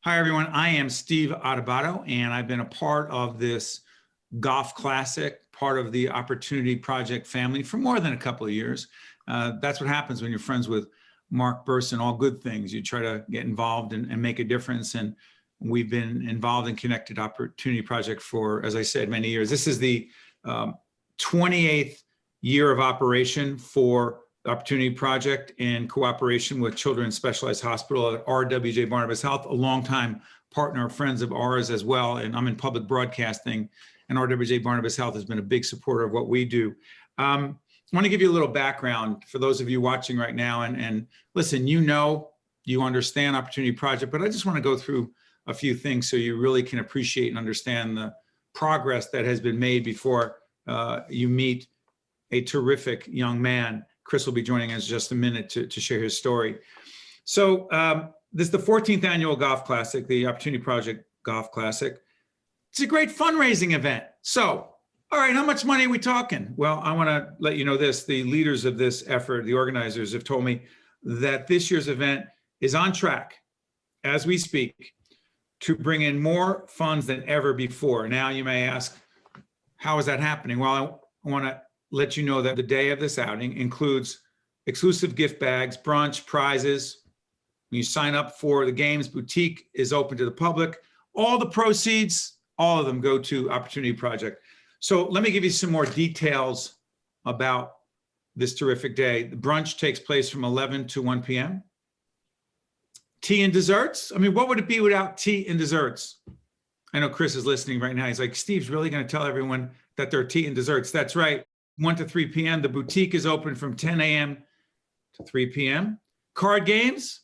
Hi, everyone. I am Steve Adubato, and I've been a part of this Golf Classic, part of the Opportunity Project family for more than a couple of years. That's what happens when you're friends with Mark Burson, all good things. You try to get involved and make a difference. And we've been involved in Connected Opportunity Project for, as I said, many years. This is the 28th year of operation for the Opportunity Project in cooperation with Children's Specialized Hospital at RWJ Barnabas Health, a longtime partner, friends of ours as well. And I'm in public broadcasting, and RWJ Barnabas Health has been a big supporter of what we do. I want to give you a little background for those of you watching right now. And listen, you understand Opportunity Project, but I just want to go through a few things so you really can appreciate and understand the progress that has been made before you meet a terrific young man. Chris will be joining us in just a minute to share his story. So this is the 14th annual Golf Classic, the Opportunity Project Golf Classic. It's a great fundraising event. So, all right, how much money are we talking? Well, I want to let you know this. The leaders of this effort, the organizers, have told me that this year's event is on track, as we speak, to bring in more funds than ever before. Now, you may ask, how is that happening? Well, I want to let you know that the day of this outing includes exclusive gift bags, brunch, prizes. When you sign up for the games, boutique is open to the public. All the proceeds, all of them go to Opportunity Project. So let me give you some more details about this terrific day. The brunch takes place from 11 to 1 p.m. Tea and desserts. I mean, what would it be without tea and desserts? I know Chris is listening right now. He's like, Steve's really going to tell everyone that there are tea and desserts. That's right. 1 to 3 p.m. The boutique is open from 10 a.m. to 3 p.m. Card games.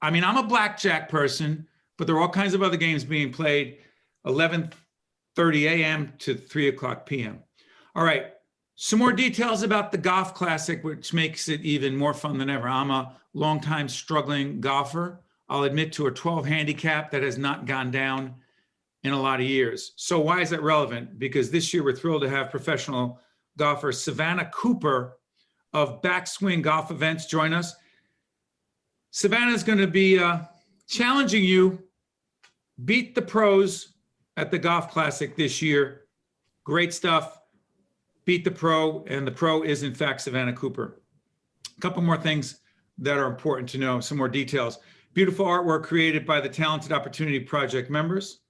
I mean, I'm a blackjack person, but there are all kinds of other games being played 11:30 a.m. to 3 o'clock p.m. All right. Some more details about the Golf Classic, which makes it even more fun than ever. I'm a longtime struggling golfer. I'll admit to a 12 handicap that has not gone down in a lot of years. So why is that relevant? Because this year we're thrilled to have professional golfer Savannah Cooper of Backswing Golf Events join us. Savannah is going to be challenging you, beat the pros at the Golf Classic this year. Great stuff. Beat the pro, and the pro is in fact Savannah Cooper. A couple more things that are important to know, some more details. Beautiful artwork created by the Talented Opportunity Project members.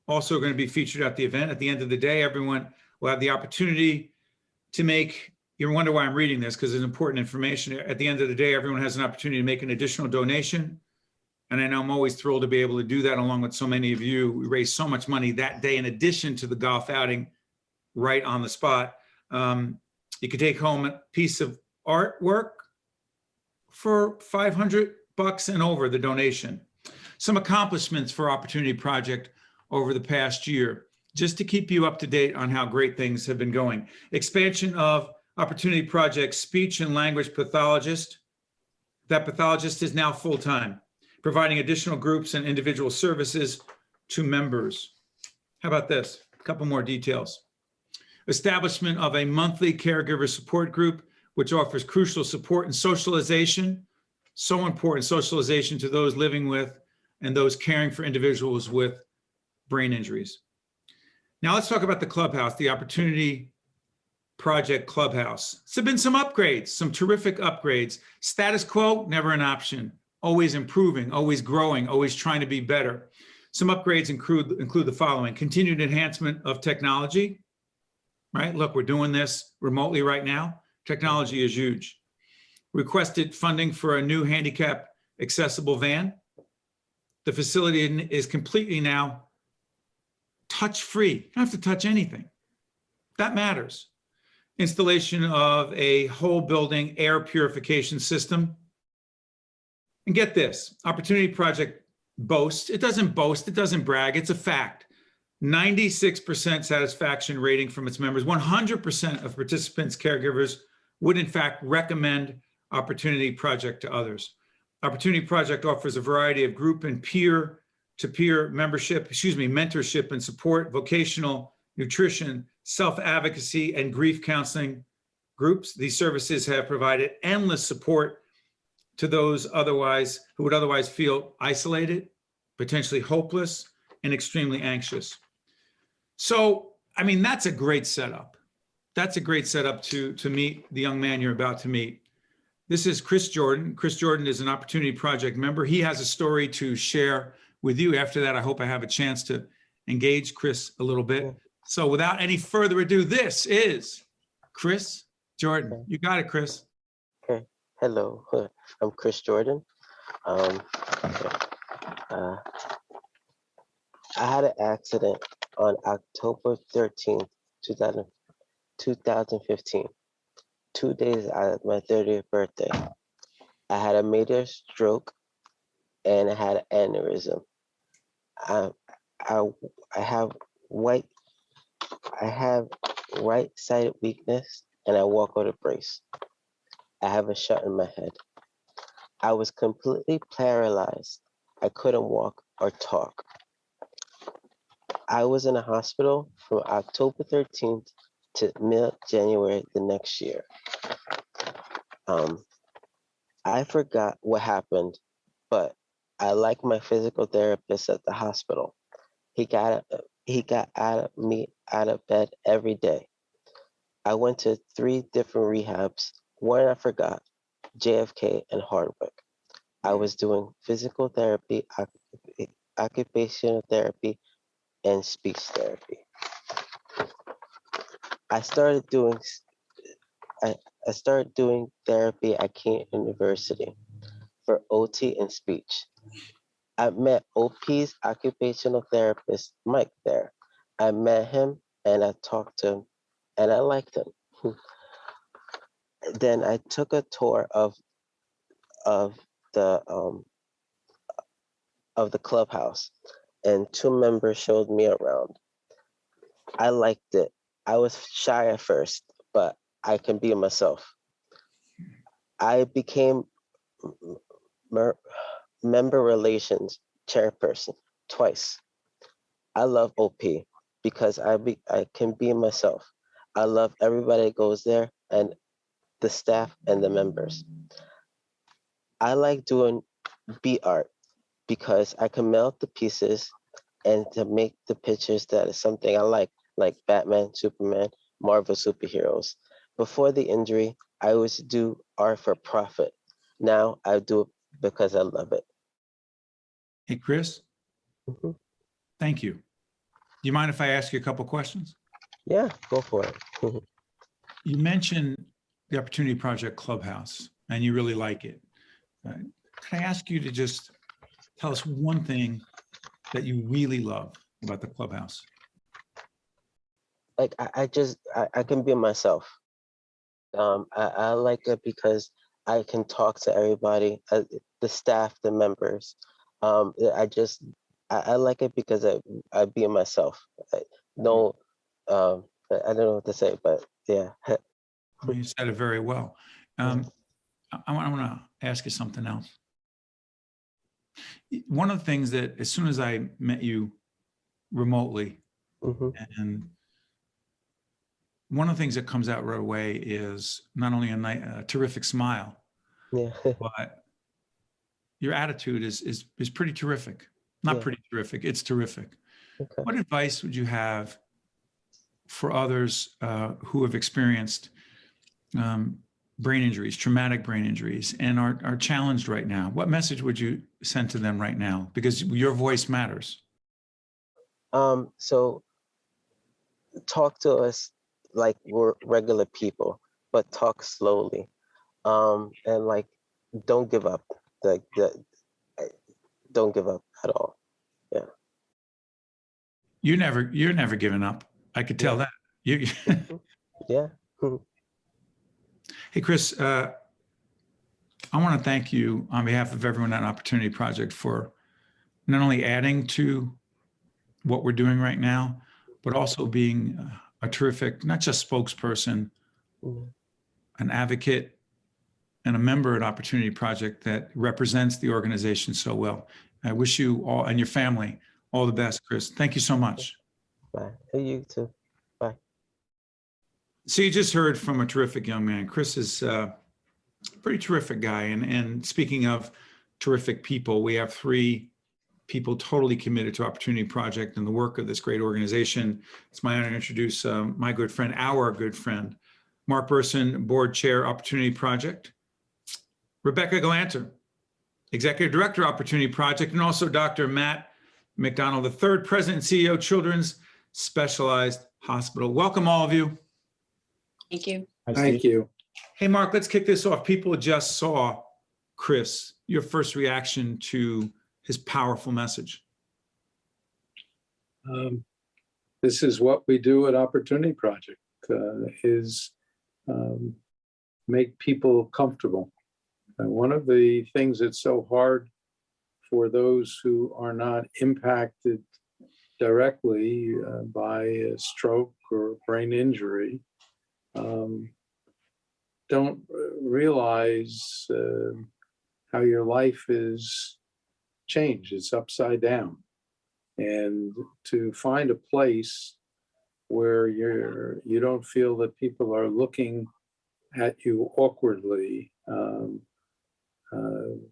Also going to be featured at the event. At the end of the day, everyone will have the opportunity to make, you wonder why I'm reading this, because it's important information. At the end of the day, everyone has an opportunity to make an additional donation. And I know I'm always thrilled to be able to do that along with so many of you. We raised so much money that day in addition to the golf outing right on the spot. You could take home a piece of artwork for $500 and over the donation. Some accomplishments for Opportunity Project over the past year, just to keep you up to date on how great things have been going. Expansion of Opportunity Project speech and language pathologist. That pathologist is now full-time, providing additional groups and individual services to members. How about this? A couple more details. Establishment of a monthly caregiver support group, which offers crucial support and socialization. So important, socialization to those living with and those caring for individuals with brain injuries. Now let's talk about the clubhouse, the Opportunity Project Clubhouse. So there have been some upgrades, some terrific upgrades. Status quo, never an option. Always improving, always growing, always trying to be better. Some upgrades include the following: continued enhancement of technology, right? Look, we're doing this remotely right now. Technology is huge. Requested funding for a new handicap accessible van. The facility is completely now touch-free. You don't have to touch anything. That matters. Installation of a whole building air purification system. And get this, Opportunity Project boasts, it doesn't boast, it doesn't brag, it's a fact. 96% satisfaction rating from its members. 100% of participants' caregivers would in fact recommend Opportunity Project to others. Opportunity Project offers a variety of group and peer-to-peer mentorship and support, vocational, nutrition, self-advocacy, and grief counseling groups. These services have provided endless support to those who would otherwise feel isolated, potentially hopeless, and extremely anxious. So, I mean, that's a great setup. That's a great setup to meet the young man you're about to meet. This is Chris Jordan. Chris Jordan is an Opportunity Project member. He has a story to share with you. After that, I hope I have a chance to engage Chris a little bit. So without any further ado, this is Chris Jordan. Okay. You got it, Chris. Okay. Hello, I'm Chris Jordan. Okay. I had an accident on October 13th, 2015, 2 days out of my 30th birthday. I had a major stroke and I had an aneurysm. I, I, I have white, I have right-sided weakness and I walk with a brace. I have a shot in my head. I was completely paralyzed. I couldn't walk or talk. I was in a hospital from October 13th to mid-January the next year. I forgot what happened, but I like my physical therapist at the hospital. He got out of bed every day. I went to 3 different rehabs. One I forgot, JFK and Hardwick. I was doing physical therapy, occupational therapy, and speech therapy. I started doing therapy at King University for OT and speech. I met OP's occupational therapist, Mike, there. I met him and I talked to him and I liked him. Then I took a tour of the clubhouse and 2 members showed me around. I liked it. I was shy at first, but I can be myself. I became member relations chairperson twice. I love OP because I can be myself. I love everybody that goes there and the staff and the members. I like doing beat art because I can melt the pieces and to make the pictures that is something I like Batman, Superman, Marvel superheroes. Before the injury, I always do art for profit. Now I do it because I love it. Hey, Chris. Mm-hmm. Thank you. Do you mind if I ask you a couple questions? Yeah, go for it. You mentioned the Opportunity Project Clubhouse, and you really like it. Can I ask you to just tell us one thing that you really love about the Clubhouse? Like I can be myself. I like it because I can talk to everybody, the staff, the members. I like it because I be myself. I don't know what to say, but yeah. Well, you said it very well. I want to ask you something else. One of the things that as soon as I met you remotely, and one of the things that comes out right away is not only a terrific smile, but your attitude is pretty terrific. Not pretty terrific, it's terrific. Okay. What advice would you have for others who have experienced brain injuries, traumatic brain injuries, and are challenged right now? What message would you send to them right now? Because your voice matters. So talk to us like we're regular people, but talk slowly. And like, don't give up. Don't give up at all. Yeah. You're never giving up. I could tell that. You. Yeah. Hey, Chris, I want to thank you on behalf of everyone at Opportunity Project for not only adding to what we're doing right now, but also being a terrific, not just spokesperson, an advocate, and a member at Opportunity Project that represents the organization so well. I wish you all and your family all the best, Chris. Thank you so much. Bye. Hey, you too. Bye. So you just heard from a terrific young man. Chris is a pretty terrific guy. And speaking of terrific people, we have 3 people totally committed to Opportunity Project and the work of this great organization. It's my honor to introduce my good friend, our good friend, Mark Burson, Board Chair, Opportunity Project, Rebecca Galanter, Executive Director, Opportunity Project, and also Dr. Matt McDonald, the third President and CEO, Children's Specialized Hospital. Welcome, all of you. Thank you. Thank you. Hey, Mark, let's kick this off. People just saw Chris. Your first reaction to his powerful message? This is what we do at Opportunity Project, is make people comfortable. And one of the things that's so hard for those who are not impacted directly by a stroke or brain injury don't realize how your life is changed. It's upside down. And to find a place where you don't feel that people are looking at you awkwardly,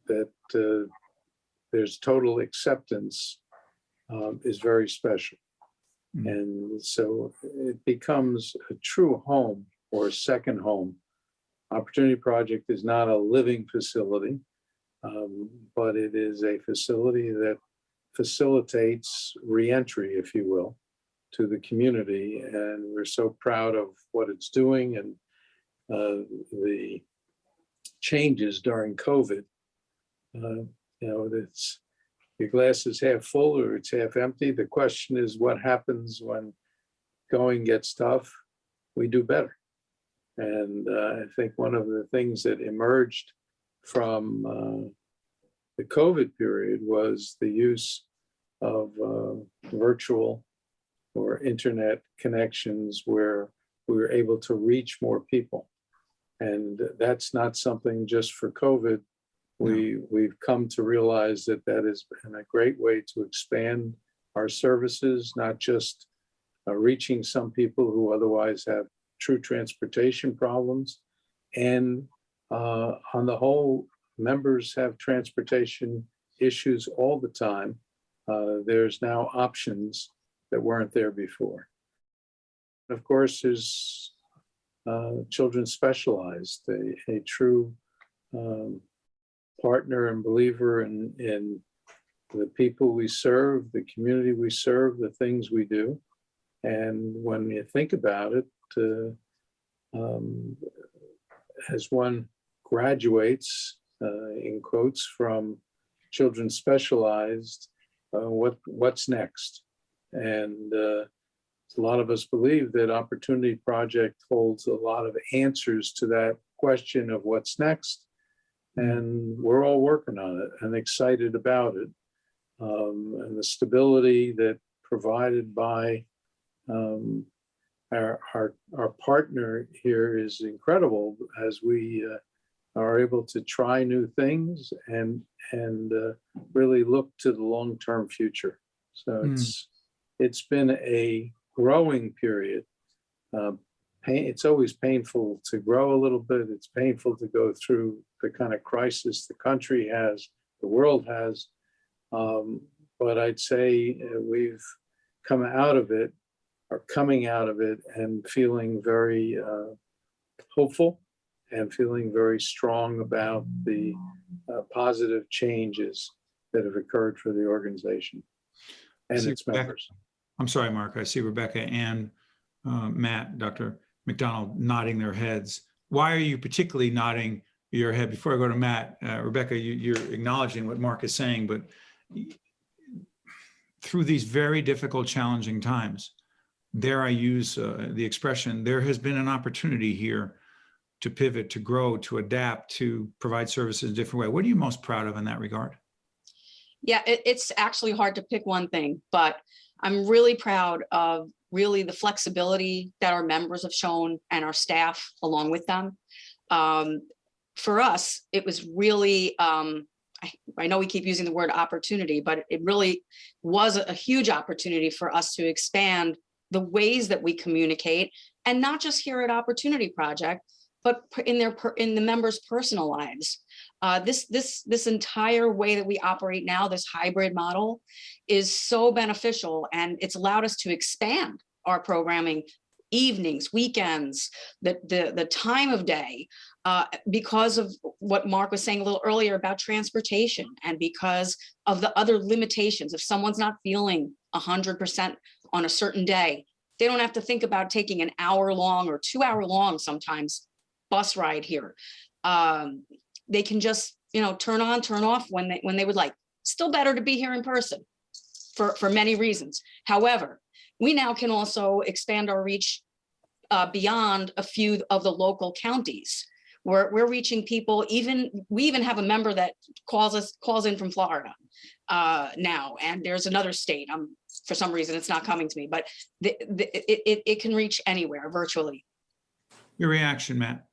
that there's total acceptance is very special. Mm-hmm. And so it becomes a true home or a second home. Opportunity Project is not a living facility, but it is a facility that facilitates reentry, if you will, to the community. And we're so proud of what it's doing and the changes during COVID. It's your glass is half full or it's half empty. The question is what happens when going gets tough? We do better. And I think one of the things that emerged from the COVID period was the use of virtual or internet connections where we were able to reach more people. And that's not something just for COVID. We've come to realize that that has been a great way to expand our services, not just reaching some people who otherwise have true transportation problems. And on the whole, members have transportation issues all the time. There's now options that weren't there before. Of course, there's Children's Specialized, a true partner and believer in the people we serve, the community we serve, the things we do. And when you think about it, as one graduates, in quotes, from Children's Specialized, what's next? And a lot of us believe that Opportunity Project holds a lot of answers to that question of what's next. And we're all working on it and excited about it. And the stability that provided by our partner here is incredible as we are able to try new things and really look to the long-term future. So it's been a growing period. It's always painful to grow a little bit. It's painful to go through the kind of crisis the country has, the world has. But I'd say we've come out of it, or coming out of it, and feeling very hopeful and feeling very strong about the positive changes that have occurred for the organization and its members. I'm sorry, Mark. I see Rebecca and Matt, Dr. McDonald, nodding their heads. Why are you particularly nodding your head? Before I go to Matt, Rebecca, you're acknowledging what Mark is saying, but through these very difficult, challenging times, dare I use the expression, there has been an opportunity here to pivot, to grow, to adapt, to provide services in a different way. What are you most proud of in that regard? Yeah, it's actually hard to pick one thing, but I'm really proud of really the flexibility that our members have shown and our staff along with them. For us, it was really, I know we keep using the word opportunity, but it really was a huge opportunity for us to expand the ways that we communicate, and not just here at Opportunity Project, but in the members' personal lives. This entire way that we operate now, this hybrid model, is so beneficial, and it's allowed us to expand our programming, evenings, weekends, the time of day, because of what Mark was saying a little earlier about transportation, and because of the other limitations. If someone's not feeling 100% on a certain day, they don't have to think about taking an hour-long or 2-hour-long sometimes bus ride here. They can just, turn on, turn off when they would like. Still better to be here in person for many reasons. However, we now can also expand our reach beyond a few of the local counties. We're reaching people. We even have a member that calls in from Florida now, and there's another state. For some reason it's not coming to me, but it can reach anywhere virtually. Your reaction, Matt,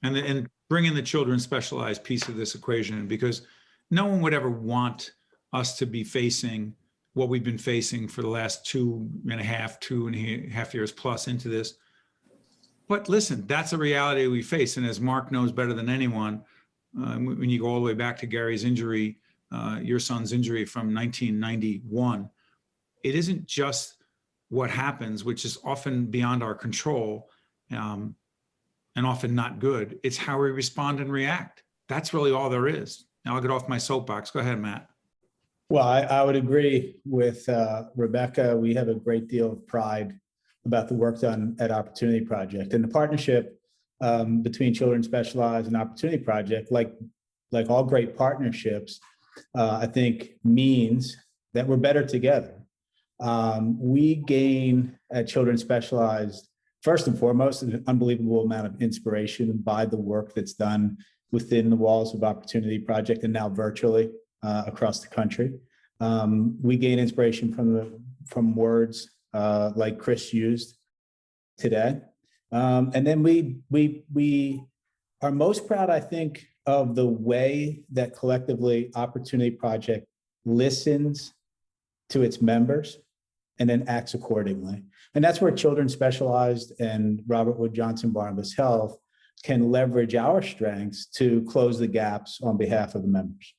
and bring in the children specialized piece of this equation, because no one would ever want us to be facing what we've been facing for the last 2.5 years plus into this. But listen, that's a reality we face. And as Mark knows better than anyone, when you go all the way back to Gary's injury, your son's injury from 1991, it isn't just what happens, which is often beyond our control, and often not good. It's how we respond and react. That's really all there is. Now I'll get off my soapbox. Go ahead, Matt. Well, I would agree with Rebecca. We have a great deal of pride about the work done at Opportunity Project, and the partnership between Children Specialized and Opportunity Project, like all great partnerships, I think means that we're better together. We gain at Children Specialized, first and foremost, an unbelievable amount of inspiration by the work that's done within the walls of Opportunity Project and now virtually across the country. We gain inspiration from words like Chris used today. And then we are most proud, I think, of the way that collectively Opportunity Project listens to its members and then acts accordingly. And that's where Children Specialized and Robert Wood Johnson Barnabas Health can leverage our strengths to close the gaps on behalf of the members.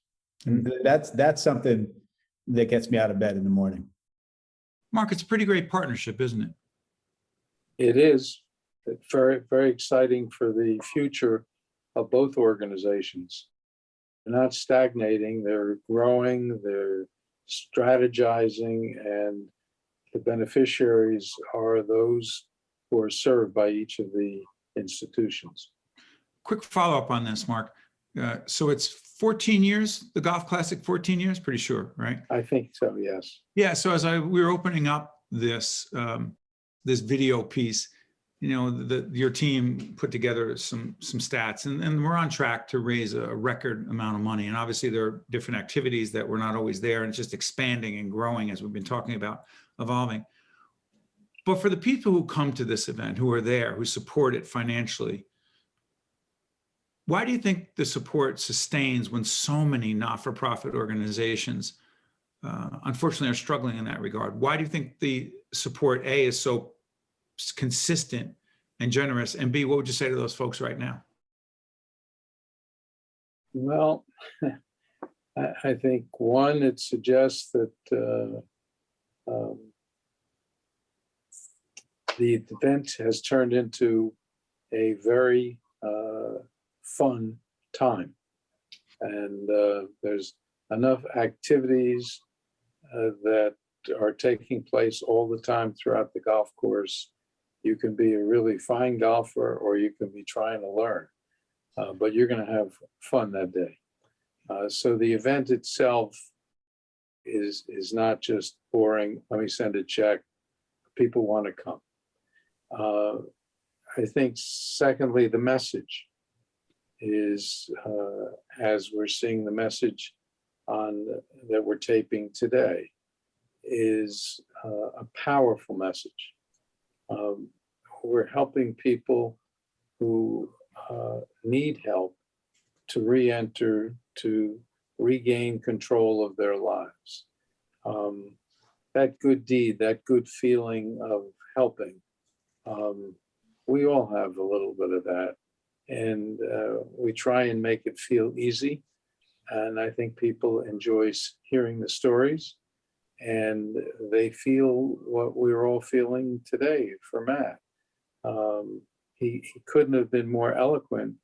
And that's something that gets me out of bed in the morning. Mark, it's a pretty great partnership, isn't it? It is. It's very, very exciting for the future of both organizations. They're not stagnating, they're growing, they're strategizing, and the beneficiaries are those who are served by each of the institutions. Quick follow-up on this, Mark. So it's 14 years, the Golf Classic, 14 years, pretty sure, right? I think so, yes. Yeah, so as we were opening up this this video piece, your team put together some stats, and we're on track to raise a record amount of money. And obviously there are different activities that were not always there, and it's just expanding and growing as we've been talking about, evolving. But for the people who come to this event, who are there, who support it financially, why do you think the support sustains when so many not-for-profit organizations, unfortunately, are struggling in that regard? Why do you think the support, A, is so consistent and generous, and B, what would you say to those folks right now? Well, I think one, it suggests that the event has turned into a very fun time, and there's enough activities that are taking place all the time throughout the golf course. You can be a really fine golfer, or you can be trying to learn, but you're going to have fun that day. So the event itself is not just boring. Let me send a check. People want to come. I think secondly, the message is, as we're seeing the message that we're taping today, is a powerful message. We're helping people who need help to re-enter, to regain control of their lives. That good deed, that good feeling of helping, we all have a little bit of that and we try and make it feel easy. And I think people enjoy hearing the stories, and they feel what we're all feeling today for Matt. He couldn't have been more eloquent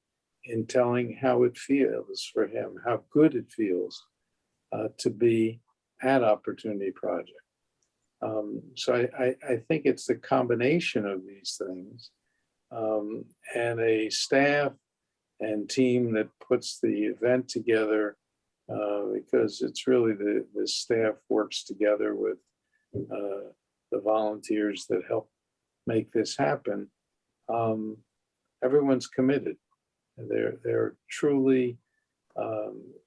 in telling how it feels for him, how good it feels to be at Opportunity Project. So I think it's the combination of these things, and a staff and team that puts the event together, because it's really the staff works together with the volunteers that help make this happen. Everyone's committed. They're truly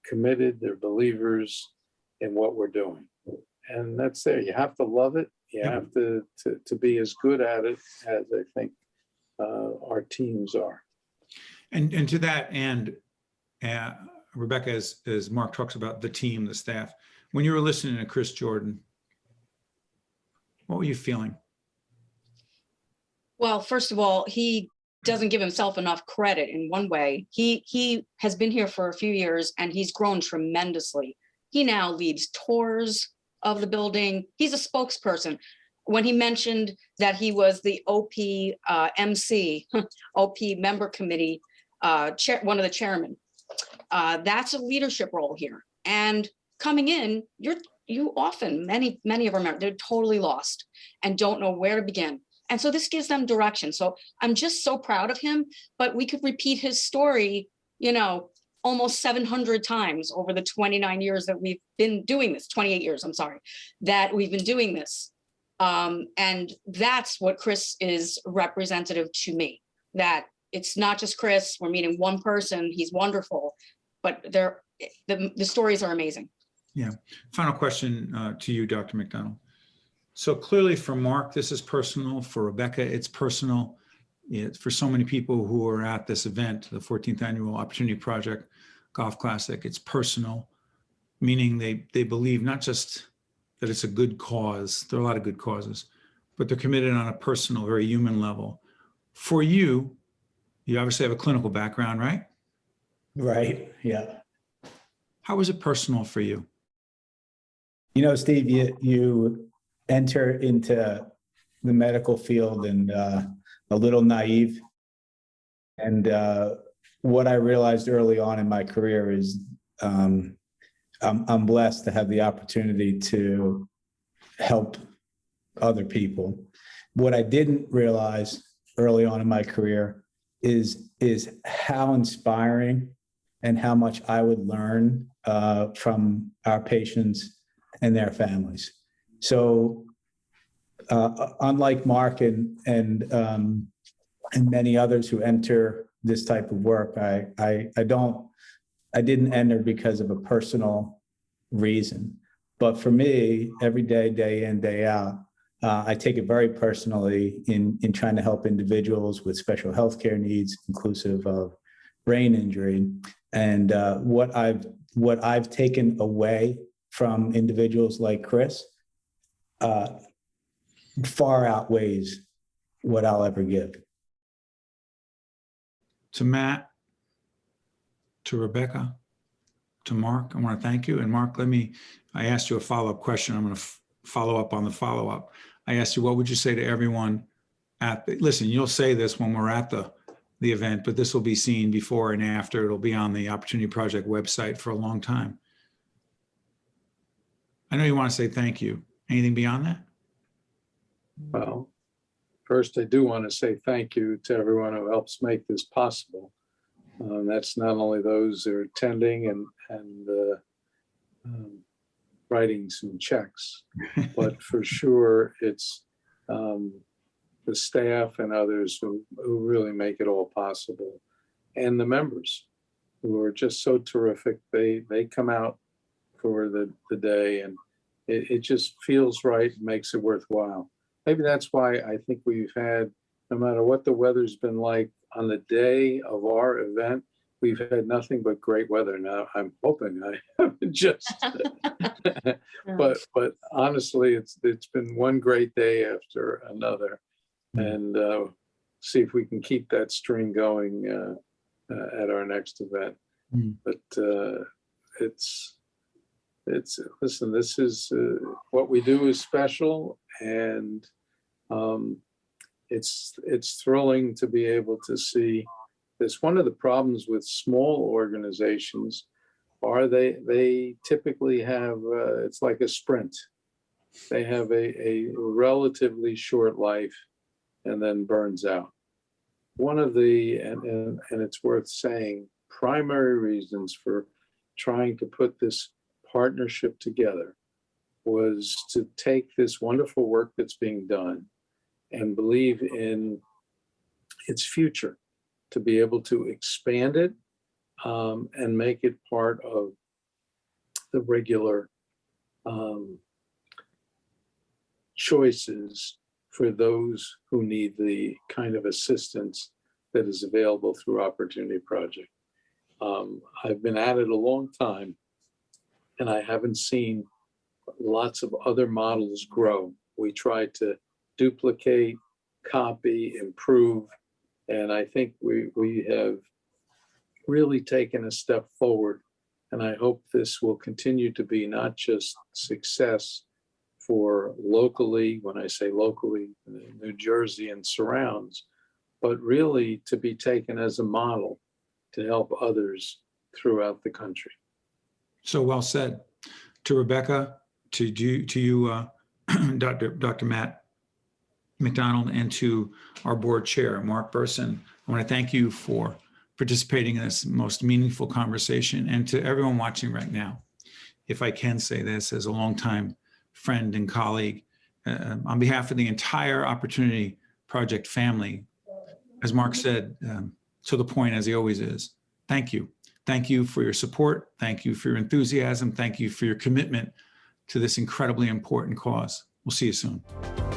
committed. They're believers in what we're doing, and that's there. You have to love it. You have to be as good at it as I think our teams are. And to that end, Rebecca, as Mark talks about the team, the staff, when you were listening to Chris Jordan, what were you feeling? Well, first of all, he doesn't give himself enough credit in one way. He has been here for a few years and he's grown tremendously. He now leads tours of the building. He's a spokesperson. When he mentioned that he was the OP MC, OP member committee, one of the chairmen, that's a leadership role here. And coming in, many of our members, they're totally lost and don't know where to begin. And so this gives them direction. So I'm just so proud of him, but we could repeat his story, almost 700 times over the 29 years that we've been doing this, 28 years, I'm sorry, that we've been doing this. And that's what Chris is representative to me, that it's not just Chris, we're meeting one person, he's wonderful, but the stories are amazing. Yeah. Final question to you, Dr. McDonald. So clearly for Mark, this is personal. For Rebecca, it's personal. It's for so many people who are at this event, the 14th Annual Opportunity Project Golf Classic, it's personal, meaning they believe not just that it's a good cause, there are a lot of good causes, but they're committed on a personal, very human level. For you, you obviously have a clinical background, right? Right, yeah. How was it personal for you? Steve, you enter into the medical field and a little naive. And what I realized early on in my career is I'm blessed to have the opportunity to help other people. What I didn't realize early on in my career is how inspiring and how much I would learn from our patients and their families. So unlike Mark and many others who enter this type of work, I didn't enter because of a personal reason. But for me, every day, day in, day out, I take it very personally in trying to help individuals with special healthcare needs, inclusive of brain injury. And what I've taken away from individuals like Chris far outweighs what I'll ever give. To Matt, to Rebecca, to Mark, I want to thank you. And Mark, I asked you a follow-up question. I'm going to follow up on the follow-up. I asked you, what would you say to everyone listen, you'll say this when we're at the event, but this will be seen before and after. It'll be on the Opportunity Project website for a long time. I know you want to say thank you. Anything beyond that? Well, first, I do want to say thank you to everyone who helps make this possible. That's not only those who are attending and writing some checks, but for sure it's the staff and others who really make it all possible, and the members who are just so terrific. They come out for the day, and it just feels right and makes it worthwhile. Maybe that's why I think we've had, no matter what the weather's been like on the day of our event, we've had nothing but great weather. Now I'm hoping I haven't just, but honestly, it's been one great day after another, and see if we can keep that string going at our next event. Mm. But it's listen, this is what we do is special, and it's thrilling to be able to see this. One of the problems with small organizations are they typically have it's like a sprint. They have a relatively short life and then burns out. One of the, and it's worth saying, primary reasons for trying to put this partnership together was to take this wonderful work that's being done and believe in its future, to be able to expand it and make it part of the regular choices for those who need the kind of assistance that is available through Opportunity Project. I've been at it a long time, and I haven't seen lots of other models grow. We try to duplicate, copy, improve, and I think we have really taken a step forward. And I hope this will continue to be not just success for locally, when I say locally, New Jersey and surrounds, but really to be taken as a model to help others throughout the country. So well said. To Rebecca, to you, Dr. Matt McDonald, and to our board chair, Mark Burson, I want to thank you for participating in this most meaningful conversation. And to everyone watching right now, if I can say this as a longtime friend and colleague, on behalf of the entire Opportunity Project family, as Mark said, to the point as he always is, thank you. Thank you for your support. Thank you for your enthusiasm. Thank you for your commitment to this incredibly important cause. We'll see you soon.